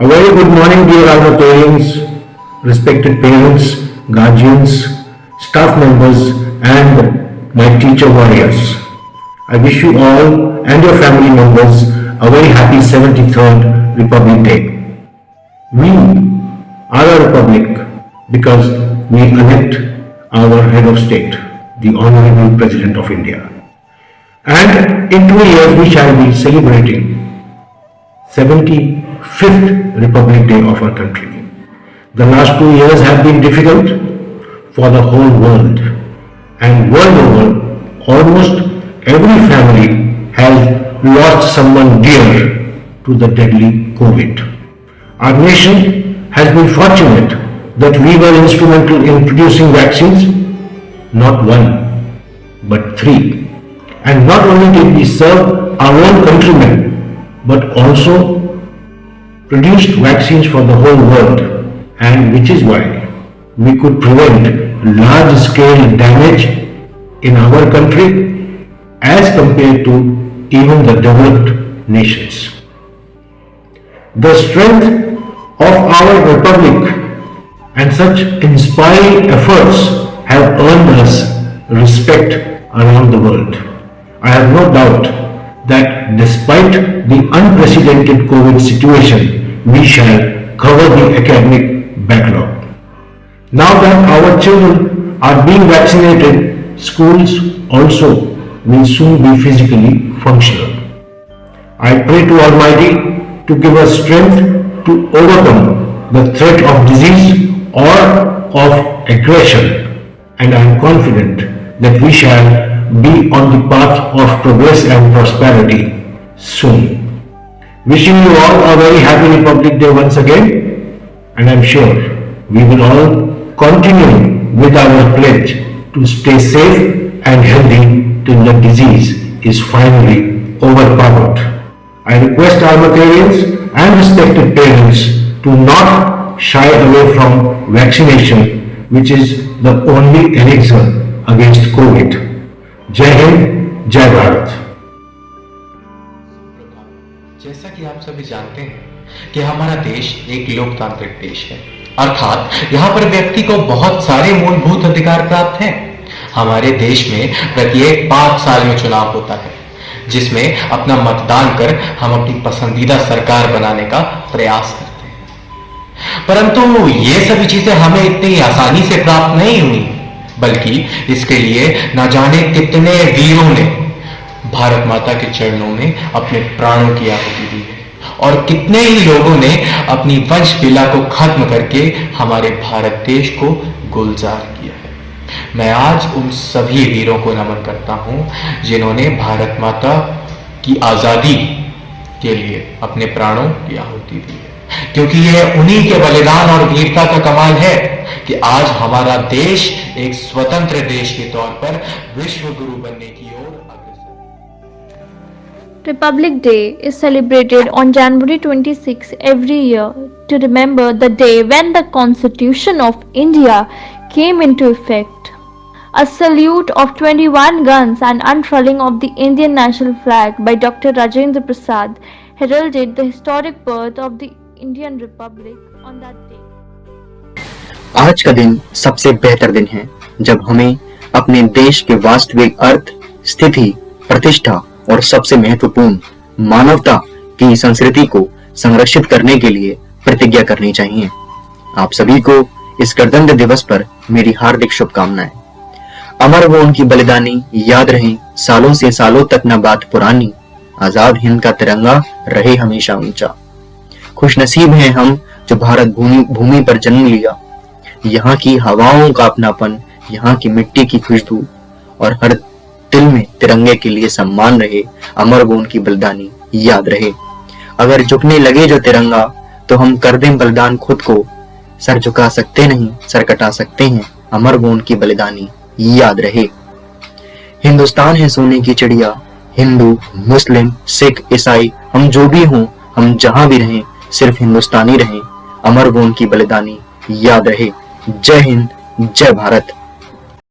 A very good morning, dear Almatarians, respected parents, guardians, staff members, and my teacher warriors. I wish you all and your family members a very happy 73rd Republic Day. We are a republic because we elect our head of state, the Honorable President of India. And in 2 years we shall be celebrating 75th Republic Day of our country. The last 2 years have been difficult for the whole world, and world over, almost every family has lost someone dear to the deadly COVID. Our nation has been fortunate that we were instrumental in producing vaccines, not one, but three. And not only did we serve our own countrymen, but also produced vaccines for the whole world, and which is why we could prevent large-scale damage in our country as compared to even the developed nations. The strength of our republic and such inspiring efforts have earned us respect around the world. I have no doubt that despite the unprecedented COVID situation, we shall cover the academic backlog. Now that our children are being vaccinated, schools also will soon be physically functional. I pray to Almighty to give us strength to overcome the threat of disease or of aggression, and I am confident that we shall be on the path of progress and prosperity soon. Wishing you all a very happy Republic Day once again, and I'm sure we will all continue with our pledge to stay safe and healthy till the disease is finally overpowered. I request Almatarians and respected parents to not shy away from vaccination, which is the only elixir against COVID. जय हिंद, जय भारत। जैसा कि आप सभी जानते हैं कि हमारा देश एक लोकतांत्रिक देश है, अर्थात यहाँ पर व्यक्ति को बहुत सारे मूलभूत अधिकार प्राप्त हैं। हमारे देश में प्रत्येक 5 साल में चुनाव होता है, जिसमें अपना मतदान कर हम अपनी पसंदीदा सरकार बनाने का प्रयास करते हैं। परंतु ये सभी चीजें हमें इतनी आसानी से प्राप्त नहीं हुई, बल्कि इसके लिए न जाने कितने वीरों ने भारत माता के चरणों में अपने प्राणों की आहुति दी है, और कितने ही लोगों ने अपनी वंश बिला को खत्म करके हमारे भारत देश को गुलजार किया है। मैं आज उन सभी वीरों को नमन करता हूं जिन्होंने भारत माता की आजादी के लिए अपने प्राणों की आहुति दी है, क्योंकि यह उन्हीं के बलिदान और वीरता का कमाल है कि आज हमारा देश एक स्वतंत्र देश के तौर पर विश्व गुरु बनने की ओर अग्रसर है। Republic Day is celebrated on January 26 every year to remember the day when the Constitution of India came into effect. A salute of 21 guns and unfurling of the Indian national flag by Dr. Rajendra Prasad heralded the historic birth of the Indian Republic on that day. आज का दिन सबसे बेहतर दिन है जब हमें अपने देश के वास्तविक अर्थ, स्थिति, प्रतिष्ठा और सबसे महत्वपूर्ण मानवता की संस्कृति को संरक्षित करने के लिए प्रतिज्ञा करनी चाहिए। आप सभी को इस गणतंत्र दिवस पर मेरी हार्दिक शुभकामनाएं। अमर वो उनकी बलिदानी याद रहें, सालों से सालों तक न बात पुरानी, आजाद हिंद का तिरंगा रहे हमेशा ऊंचा। खुशनसीब हैं हम जो भारत भूमि पर जन्म लिया, यहाँ की हवाओं का अपनापन, यहाँ की मिट्टी की खुशबू और हर दिल में तिरंगे के लिए सम्मान रहे। अमर वो उनकी बलिदानी याद रहे। अगर झुकने लगे जो तिरंगा तो हम कर दें बलिदान खुद को, सर झुका सकते नहीं सर कटा सकते हैं, अमर वो उनकी बलिदानी याद रहे। हिंदुस्तान है सोने की चिड़िया, हिंदू, मुस्लिम, सिख, ईसाई, हम जो भी हों, हम जहां भी रहें, सिर्फ हिंदुस्तानी रहें। अमर वो उनकी बलिदानी याद रहे। जय हिंद, जय भारत।